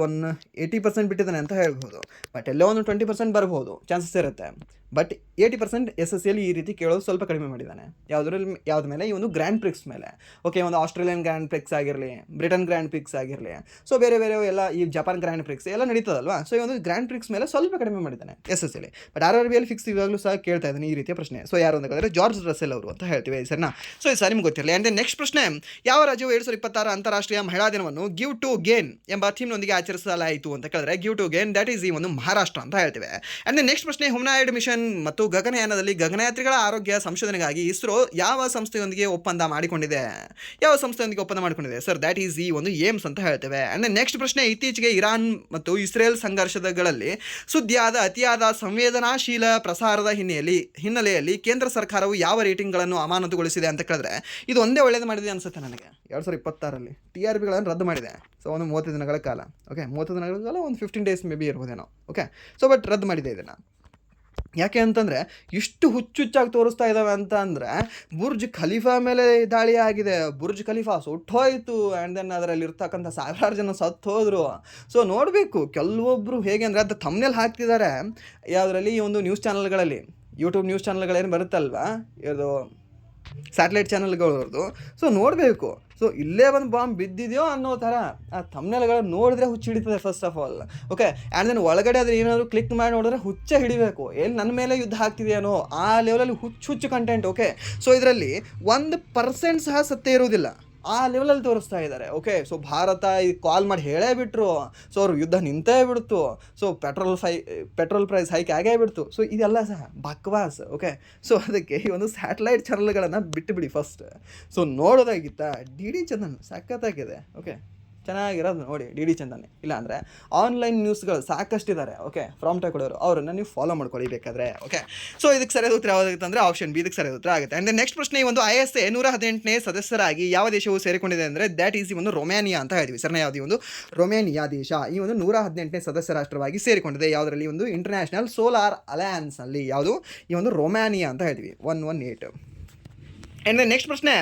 Speaker 1: 80% ಬಿಟ್ಟಿದ್ದಾನೆ ಅಂತ ಹೇಳ್ಬೋದು. ಬಟ್ ಎಲ್ಲೋ ಒಂದು 20% ಬರ್ಬೋದು, ಚಾನ್ಸಸ್ ಇರುತ್ತೆ. ಬಟ್ 80% SSCಯಲ್ಲಿ ಈ ರೀತಿ ಕೇಳೋದು ಸ್ವಲ್ಪ ಕಡಿಮೆ ಮಾಡಿದ್ದಾನೆ. ಯಾವ್ದ್ರ ಮೇಲೆ? ಈ ಒಂದು ಗ್ರ್ಯಾಂಡ್ ಪ್ರಿಕ್ಸ್ ಮೇಲೆ. ಓಕೆ, ಒಂದು ಆಸ್ಟ್ರೇಲಿಯನ್ ಗ್ರ್ಯಾಂಡ್ ಪ್ರಿಕ್ಸ್ ಆಗಿರಲಿ, ಬ್ರಿಟನ್ ಗ್ರ್ಯಾಂಡ್ ಪ್ರಿಕ್ಸ್ ಆಗಿರಲಿ, ಸೊ ಬೇರೆ ಎಲ್ಲ ಈ ಜಪಾನ್ ಗ್ರ್ಯಾಂಡ್ ಪ್ರಿಕ್ಸ್ ಎಲ್ಲ ನಡೀತದಲ್ವಾ. ಸೊ ಈ ಒಂದು ಗ್ರ್ಯಾಂಡ್ ಪ್ರಿಕ್ಸ್ ಮೇಲೆ ಸ್ವಲ್ಪ ಕಡಿಮೆ ಮಾಡಿದ್ದಾನೆ SSCಯಲ್ಲಿ. ಬಟ್ RRBಯಲ್ಲಿ ಫಿಕ್ಸ್ ಇವಾಗಲೂ ಸಹ ಕೇಳ್ತಾ ಇದ್ದಾನೆ ಈ ರೀತಿಯ ಪ್ರಶ್ನೆ. ಸೊ ಯಾರು ಅಂತ ಹೇಳಿದ್ರೆ ಜಾರ್ಜ್ ರಸೆಲ್ ಅವರು ಅಂತ ಹೇಳ್ತೀವಿ ಸರ್ನಾ. ಸೊ ಇದು ಸರ್ ನಿಮ್ಗೆ ಗೊತ್ತಿರಲಿ. ಆ್ಯಂಡ್ ನೆಕ್ಸ್ಟ್ ಪ್ರಶ್ನೆ, ಯಾವ ರಾಜ್ಯವು 2026 ಅಂತಾರಾಷ್ಟ್ರೀಯ ಮಹಿಳಾ ದಿನವನ್ನು ಗಿವ್ ಟು ಗೇನ್ ಎಂಬ ಥೀಮ್ನೊಂದಿಗೆ ಆಚರಿಸಲಾಯಿತು ಅಂತ ಕೇಳಿದ್ರೆ give to gain, that is ಈ ಒಂದು ಮಹಾರಾಷ್ಟ್ರ ಅಂತ ಹೇಳ್ತೀವಿ. ಆ್ಯಂಡ್ ನೆಕ್ಸ್ಟ್ ಪ್ರಶ್ನೆ, ಹ್ಯುಮನಾಯ್ಡ್ ಮಿಷನ್ ಮತ್ತು ಗಗನಯಾನದಲ್ಲಿ ಗಗನಯಾತ್ರಿಗಳ ಆರೋಗ್ಯ ಸಂಶೋಧನೆಗಾಗಿ ಇಸ್ರೋ ಯಾವ ಸಂಸ್ಥೆಯೊಂದಿಗೆ ಒಪ್ಪಂದ ಮಾಡಿಕೊಂಡಿದೆ? ಸರ್ ದ್ಯಾಟ್ ಈಸ್ ಈ ಒಂದು ಏಮ್ಸ್ ಅಂತ ಹೇಳ್ತೇವೆ. ಆ್ಯಂಡ್ ನೆಕ್ಸ್ಟ್ ಪ್ರಶ್ನೆ, ಇತ್ತೀಚೆಗೆ ಇರಾನ್ ಮತ್ತು ಇಸ್ರೇಲ್ ಸಂಘರ್ಷಗಳಲ್ಲಿ ಸುದ್ದಿಯಾದ ಅತಿಯಾದ ಸಂವೇದನಾಶೀಲ ಪ್ರಸಾರದ ಹಿನ್ನೆಲೆಯಲ್ಲಿ ಕೇಂದ್ರ ಸರ್ಕಾರವು ಯಾವ ರೇಟಿಂಗ್ಗಳನ್ನು ಅಮಾನತುಗೊಳಿಸಿದೆ ಅಂತ ಕೇಳಿದ್ರೆ ಇದು ಒಂದೇ ಒಳ್ಳೇದು ಮಾಡಿದೆ ಅನ್ಸುತ್ತೆ ನನಗೆ. 2026ರಲ್ಲಿ TRPಗಳನ್ನು ರದ್ದು ಮಾಡಿದೆ. ಸೊ ಒಂದು 30 ದಿನಗಳ ಕಾಲ. ಓಕೆ, 30 ದಿನಗಳ ಕಾಲ, ಒಂದು 15 ಡೇಸ್ ಮೇ ಬಿ ಇರ್ಬೋದೇನೋ. ಓಕೆ, ಸೊ ಬಟ್ ರದ್ದು ಮಾಡಿದೆ ಇದನ್ನು. ಯಾಕೆ ಅಂತಂದರೆ ಇಷ್ಟು ಹುಚ್ಚುಚ್ಚಾಗಿ ತೋರಿಸ್ತಾ ಇದ್ದಾವೆ ಅಂತ ಅಂದರೆ, ಬುರ್ಜ್ ಖಲೀಫಾ ಮೇಲೆ ದಾಳಿ ಆಗಿದೆ, ಬುರ್ಜ್ ಖಲೀಫಾ ಸುಟ್ಟೋಯ್ತು, ಆ್ಯಂಡ್ ದೆನ್ ಅದರಲ್ಲಿ ಇರ್ತಕ್ಕಂಥ ಸಾವಿರಾರು ಜನ ಸತ್ತು ಹೋದರು. ಸೊ ನೋಡಬೇಕು ಕೆಲವೊಬ್ಬರು ಹೇಗೆ ಅಂದರೆ ಅದು ಥಂಬ್ನೇಲ್ ಹಾಕ್ತಿದ್ದಾರೆ ಯಾವುದರಲ್ಲಿ, ಈ ಒಂದು ನ್ಯೂಸ್ ಚಾನಲ್ಗಳಲ್ಲಿ, ಯೂಟ್ಯೂಬ್ ನ್ಯೂಸ್ ಚಾನಲ್ಗಳೇನು ಬರುತ್ತಲ್ವ, ಇದು ಸ್ಯಾಟಲೈಟ್ ಚಾನಲ್ಗಳವ್ರದ್ದು. ಸೊ ನೋಡಬೇಕು, ಸೊ ಇಲ್ಲೇ ಒಂದು ಬಾಂಬ್ ಬಿದ್ದಿದೆಯೋ ಅನ್ನೋ ಥರ ಆ ಥಂಬ್ನೇಲ್ಗಳನ್ನು ನೋಡಿದ್ರೆ ಹುಚ್ಚು ಹಿಡಿತದೆ first of all. Okay, and then ಒಳಗಡೆ ಅದ್ರ ಏನಾದರೂ ಕ್ಲಿಕ್ ಮಾಡಿ ನೋಡಿದ್ರೆ ಹುಚ್ಚೆ ಹಿಡಿಬೇಕು, ಎಲ್ಲಿ ನನ್ನ ಮೇಲೆ ಯುದ್ಧ ಆಗ್ತಿದೆಯೇನೋ ಆ ಲೆವೆಲಲ್ಲಿ ಹುಚ್ಚು ಕಂಟೆಂಟ್. ಓಕೆ, ಸೊ ಇದರಲ್ಲಿ 1% ಸಹ ಸತ್ಯ ಇರುವುದಿಲ್ಲ, ಆ ಲೆವೆಲಲ್ಲಿ ತೋರಿಸ್ತಾ ಇದ್ದಾರೆ. ಓಕೆ, ಸೊ ಭಾರತ ಈ ಕಾಲ್ ಮಾಡಿ ಹೇಳೇ ಬಿಟ್ಟರು, ಸೊ ಅವ್ರ ಯುದ್ಧ ನಿಂತೇ ಬಿಡ್ತು, ಸೊ ಪೆಟ್ರೋಲ್ ಪ್ರೈಸ್ ಹೈಕ್ ಆಗೇ ಬಿಡ್ತು. ಸೊ ಇದೆಲ್ಲ ಸಹ ಬಕ್ವಾಸ್. ಓಕೆ, ಸೊ ಅದಕ್ಕೆ ಈ ಒಂದು ಸ್ಯಾಟಲೈಟ್ ಚಾನಲ್ಗಳನ್ನು ಬಿಟ್ಟುಬಿಡಿ ಫಸ್ಟ್. ಸೊ ನೋಡೋದಾಗಿತ್ತ DD ಚಂದನ್ ಸಖತ್ತಾಗಿದೆ. ಓಕೆ, ಚೆನ್ನಾಗಿರೋದು ನೋಡಿ DD ಚಂದನ್. ಇಲ್ಲಾಂದರೆ ಆನ್ಲೈನ್ ನ್ಯೂಸ್ಗಳು ಸಾಕಷ್ಟಿದ್ದಾರೆ. ಓಕೆ, ಫ್ರಾಮ್ ಕೊಡೋರು, ಅವರನ್ನು ನೀವು ಫಾಲೋ ಮಾಡ್ಕೊಳ್ಳಿ ಬೇಕಾದರೆ. ಓಕೆ, ಸೊ ಇದಕ್ಕೆ ಸರಿಯಾದ ಉತ್ತರ ಯಾವುದಾಗುತ್ತೆ ಅಂದರೆ ಆಪ್ಷನ್ ಬಿ ಇದಕ್ಕೆ ಸರಿಯಾದ ಉತ್ತರ ಆಗುತ್ತೆ. ಆ್ಯಂಡ್ ನೆಕ್ಸ್ಟ್ ಪ್ರಶ್ನೆ, ಈ ಒಂದು ISA 118ನೇ ಸದಸ್ಯರಾಗಿ ಯಾವ ದೇಶವು ಸೇರಿಕೊಂಡಿದೆ ಅಂದರೆ ದ್ಯಾಟ್ ಈಸ್ ಈ ಒಂದು ರೊಮ್ಯಾನಿಯಾ ಅಂತ ಹೇಳ್ತೀವಿ. ಸರ್ನ ಯಾವುದು? ಈ ಒಂದು ರೊಮ್ಯಾನಿಯಾ ದೇಶ ಈ ಒಂದು 118ನೇ ಸದಸ್ಯ ರಾಷ್ಟ್ರವಾಗಿ ಸೇರಿಕೊಂಡಿದೆ. ಯಾವುದರಲ್ಲಿ? ಒಂದು ಇಂಟರ್ನ್ಯಾಷನಲ್ ಸೋಲಾರ್ ಅಲಯನ್ಸ್ನಲ್ಲಿ. ಯಾವುದು? ಈ ಒಂದು ರೊಮ್ಯಾನಿಯಾ ಅಂತ ಹೇಳ್ತೀವಿ. 118. ಆ್ಯಂಡ್ ನೆಕ್ಸ್ಟ್ ಪ್ರಶ್ನೆ,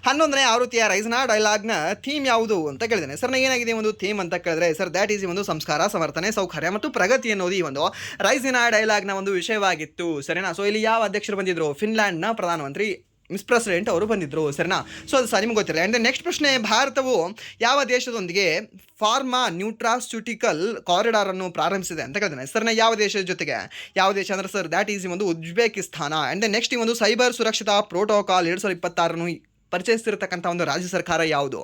Speaker 1: 11ನೇ ಆವೃತ್ತಿಯ ರೈಸ್ನಾ ಡೈಲಾಗ್ನ ಥೀಮ್ ಯಾವುದು ಅಂತ ಕೇಳಿದ್ದೇನೆ. ಸರ್ನ ಏನಾಗಿದೆ ಒಂದು ಥೀಮ್ ಅಂತ ಕೇಳಿದ್ರೆ ಸರ್ ದ್ಯಾಟ್ ಈಸ್ ಈ ಒಂದು ಸಂಸ್ಕಾರ, ಸಮರ್ಥನೆ, ಸೌಕರ್ಯ ಮತ್ತು ಪ್ರಗತಿ ಅನ್ನೋದು ಈ ಒಂದು ರೈಸಿನಾ ಡೈಲಾಗ್ನ ಒಂದು ವಿಷಯವಾಗಿತ್ತು. ಸರಿನಾ? ಸೊ ಇಲ್ಲಿ ಯಾವ ಅಧ್ಯಕ್ಷರು ಬಂದಿದ್ರು? ಫಿನ್ಲ್ಯಾಂಡ್ನ ಪ್ರಧಾನಮಂತ್ರಿ ಮಿಸ್ ಪ್ರೆಸಿಡೆಂಟ್ ಅವರು ಬಂದಿದ್ದರು. ಸರಿನಾ? ಸೊ ಅದು ಸಹ ನಿಮ್ಗೆ ಗೊತ್ತಿಲ್ಲ. ಆ್ಯಂಡ್ ನೆಕ್ಸ್ಟ್ ಪ್ರಶ್ನೆ, ಭಾರತವು ಯಾವ ದೇಶದೊಂದಿಗೆ ಫಾರ್ಮಾ ನ್ಯೂಟ್ರಾಸ್ಯೂಟಿಕಲ್ ಕಾರಿಡಾರನ್ನು ಪ್ರಾರಂಭಿಸಿದೆ ಅಂತ ಕೇಳಿದ್ದೇನೆ. ಸರ್ನ ಯಾವ ದೇಶದ ಜೊತೆಗೆ? ಯಾವ ದೇಶ ಅಂದರೆ ಸರ್ ದ್ಯಾಟ್ ಈಸ್ ಈ ಒಂದು ಉಜ್ಬೇಕಿಸ್ತಾನ. ಆ್ಯಂಡ್ ನೆಕ್ಸ್ಟ್ ಈ ಒಂದು ಸೈಬರ್ ಸುರಕ್ಷತಾ ಪ್ರೋಟೋಕಾಲ್ 2026 ಪರಿಚಯಿಸಿರ್ತಕ್ಕಂಥ ಒಂದು ರಾಜ್ಯ ಸರ್ಕಾರ ಯಾವುದು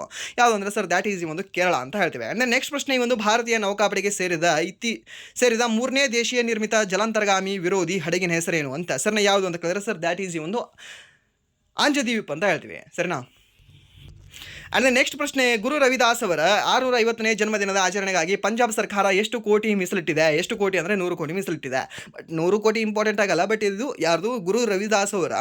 Speaker 1: ಅಂದರೆ ಸರ್ ದ್ಯಾಟ್ ಈಸ್ ಈ ಒಂದು ಕೇರಳ ಅಂತ ಹೇಳ್ತೀವಿ. ಆ್ಯಂಡ್ ನೆಕ್ಸ್ಟ್ ಪ್ರಶ್ನೆ, ಈ ಒಂದು ಭಾರತೀಯ ನೌಕಾಪಡೆಗೆ ಸೇರಿದ 3ನೇ ದೇಶೀಯ ನಿರ್ಮಿತ ಜಲಾಂತರ್ಗಾಮಿ ವಿರೋಧಿ ಹಡಗಿನ ಹೆಸರೇನು ಅಂತ. ಸರ್ನ ಯಾವುದು ಅಂತ ಕೇಳಿದ್ರೆ ಸರ್ ದ್ಯಾಟ್ ಈಸ್ ಈ ಒಂದು ಅಂಜದೀಪ್ ಅಂತ ಹೇಳ್ತೀವಿ. ಸರಿನಾ? ಆ್ಯಂಡ್ ನೆಕ್ಸ್ಟ್ ಪ್ರಶ್ನೆ, ಗುರು ರವಿದಾಸ್ ಅವರ 650ನೇ ಜನ್ಮದಿನದ ಆಚರಣೆಗಾಗಿ ಪಂಜಾಬ್ ಸರ್ಕಾರ ಎಷ್ಟು ಕೋಟಿ ಮೀಸಲಿಟ್ಟಿದೆ? ಎಷ್ಟು ಕೋಟಿ ಅಂದರೆ 100 ಕೋಟಿ ಮೀಸಲಿಟ್ಟಿದೆ. ಬಟ್ 100 ಕೋಟಿ ಇಂಪಾರ್ಟೆಂಟ್ ಆಗಲ್ಲ, ಬಟ್ ಇದು ಯಾರ್ದು? ಗುರು ರವಿದಾಸ್ ಅವರ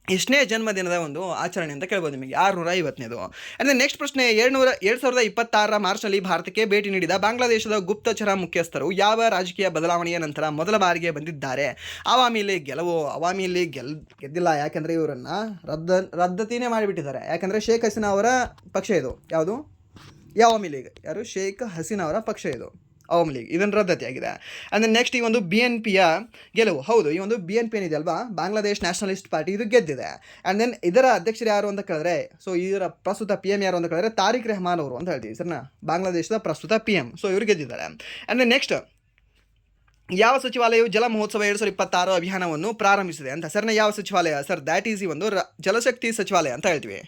Speaker 1: ಎಷ್ಟನೇ ಜನ್ಮದಿನದ ಒಂದು ಆಚರಣೆ ಅಂತ ಕೇಳ್ಬೋದು ನಿಮಗೆ? 650ನೇದು. ಆ್ಯಂಡ್ ನೆಕ್ಸ್ಟ್ ಪ್ರಶ್ನೆ, 2026 ಮಾರ್ಚ್ನಲ್ಲಿ ಭಾರತಕ್ಕೆ ಭೇಟಿ ನೀಡಿದ ಬಾಂಗ್ಲಾದೇಶದ ಗುಪ್ತಚರ ಮುಖ್ಯಸ್ಥರು ಯಾವ ರಾಜಕೀಯ ಬದಲಾವಣೆಯ ನಂತರ ಮೊದಲ ಬಾರಿಗೆ ಬಂದಿದ್ದಾರೆ? ಅವಾಮಿ ಲೀಗ್ ಗೆದ್ದಿಲ್ಲ, ಯಾಕೆಂದರೆ ಇವರನ್ನು ರದ್ದತಿನೇ ಮಾಡಿಬಿಟ್ಟಿದ್ದಾರೆ. ಯಾಕೆಂದರೆ ಶೇಖ್ ಹಸೀನಾ ಅವರ ಪಕ್ಷ ಇದು. ಯಾವುದು? ಅವಾಮಿ ಲೀಗ್. ಯಾರು? ಶೇಖ್ ಹಸೀನಾ ಅವರ ಪಕ್ಷ ಇದು, ಅವಾಮಿ ಲೀಗ್. ಇದನ್ನು ರದ್ದತಿಯಾಗಿದೆ. ಆ್ಯಂಡ್ ನೆಕ್ಸ್ಟ್ ಈ ಒಂದು BNPಯ ಗೆಲುವು. ಹೌದು, ಈ ಒಂದು BNP ಏನಿದೆ ಅಲ್ವಾ, ಬಾಂಗ್ಲಾದೇಶ್ ನ್ಯಾಷನಲಿಸ್ಟ್ ಪಾರ್ಟಿ, ಇದು ಗೆದ್ದಿದೆ. ಆ್ಯಂಡ್ ದೆನ್ ಇದರ ಅಧ್ಯಕ್ಷರು ಯಾರು ಅಂತ ಕೇಳಿದ್ರೆ, ಸೊ ಇದರ ಪ್ರಸ್ತುತ PM ಯಾರು ಅಂತ ಕೇಳಿದ್ರೆ ತಾರಿಕ್ ರೆಹಮಾನ್ ಅವರು ಅಂತ ಹೇಳ್ತೀವಿ. ಸರ್ನ ಬಾಂಗ್ಲಾದೇಶದ ಪ್ರಸ್ತುತ PM. ಸೊ ಇವರು ಗೆದ್ದಿದ್ದಾರೆ. ಆ್ಯಂಡ್ ದೆನ್ ನೆಕ್ಸ್ಟ್, ಯಾವ ಸಚಿವಾಲಯವು ಜಲ ಮಹೋತ್ಸವ 2026 ಅಭಿಯಾನವನ್ನು ಪ್ರಾರಂಭಿಸಿದೆ ಅಂತ. ಸರ್ನ ಯಾವ ಸಚಿವಾಲಯ? ಸರ್ ದ್ಯಾಟ್ ಈಸ್ ಈ ಒಂದು ಜಲಶಕ್ತಿ ಸಚಿವಾಲಯ ಅಂತ ಹೇಳ್ತೀವಿ.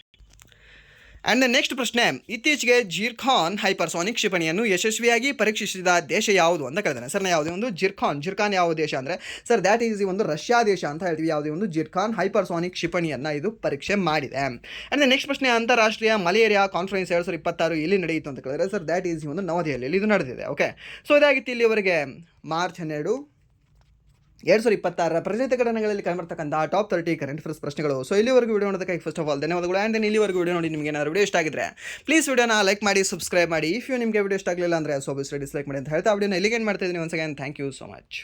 Speaker 1: ಆ್ಯಂಡ್ ನೆಕ್ಸ್ಟ್ ಪ್ರಶ್ನೆ, ಇತ್ತೀಚೆಗೆ ಜಿರ್ಕಾನ್ ಹೈಪರ್ಸಾನಿಕ್ ಕ್ಷಿಪಣಿಯನ್ನು ಯಶಸ್ವಿಯಾಗಿ ಪರೀಕ್ಷಿಸಿದ ದೇಶ ಯಾವುದು ಅಂತ ಕೇಳಿದಾನೆ. ಸರ್ನ ಯಾವುದೇ ಒಂದು ಜಿರ್ಕಾನ್ ಯಾವ ದೇಶ ಅಂದರೆ ಸರ್ ದ್ಯಾಟ್ ಈಸ್ ಈ ಒಂದು ರಷ್ಯಾ ದೇಶ ಅಂತ ಹೇಳ್ತೀವಿ. ಯಾವುದೇ ಒಂದು ಜಿರ್ಕಾನ್ ಹೈಪರ್ಸಾನಿಕ್ ಕ್ಷಿಪಣಿಯನ್ನು ಇದು ಪರೀಕ್ಷೆ ಮಾಡಿದೆ. ಆ್ಯಂಡ್ ನೆಕ್ಸ್ಟ್ ಪ್ರಶ್ನೆ, ಅಂತಾರಾಷ್ಟ್ರೀಯ ಮಲೇರಿಯಾ ಕಾನ್ಫರೆನ್ಸ್ 2026 ಎಲ್ಲಿ ನಡೆಯಿತು ಅಂತ ಕೇಳಿದ್ರೆ ಸರ್ ದ್ಯಾಟ್ ಈಸ್ ಈ ಒಂದು ನವದೆಹಲಿಯಲ್ಲಿ ಇದು ನಡೆದಿದೆ. ಓಕೆ, ಸೊ ಇದಾಗಿತ್ತು ಇಲ್ಲಿವರೆಗೆ ಮಾರ್ಚ್ 12, 2026 ಪ್ರಚಲಿತ ಘಟನೆಗಳಲ್ಲಿ ಕಂಡುಬರ್ತಕ್ಕಂಥ ಟಾಪ್ 30 ಕರೆಂಟ್ ಅಫೇರ್ಸ್ ಪ್ರಶ್ನೆಗಳು. ಸೊ ಇಲ್ಲಿವರೆಗೂ ವಿಡಿಯೋ ನೋಡೋದಕ್ಕೆ ಫಸ್ಟ್ ಆಫ್ ಆಲ್ ಧನ್ಯವಾದಗಳು. ಆ್ಯಂಡ್ ದೆನ್ ಇಲ್ಲಿವರೆಗೂ ವಿಡಿಯೋ ನೋಡಿ ನಿಮಗೆ ಏನಾದರೂ ವಿಡಿಯೋ ಇಷ್ಟ ಆಗಿದ್ರೆ ಪ್ಲೀಸ್ ವಿಡಿಯೋನ ಲೈಕ್ ಮಾಡಿ, ಸಬ್ಸ್ಕ್ರೈಬ್ ಮಾಡಿ. ಇಫ್ ನಿಮಗೆ ವಿಡಿಯೋ ಇಷ್ಟ ಆಗಲಿಲ್ಲ ಅಂದರೆ ಸೊ ಡಿಸ್ಲೈಕ್ ಮಾಡಿ ಅಂತ ಹೇಳ್ತಾ ವಿಡಿಯೋನ ಇಲ್ಲಿಗೆ ಏನು ಮಾಡ್ತಾ ಇದ್ದೀನಿ. Once again thank you so much.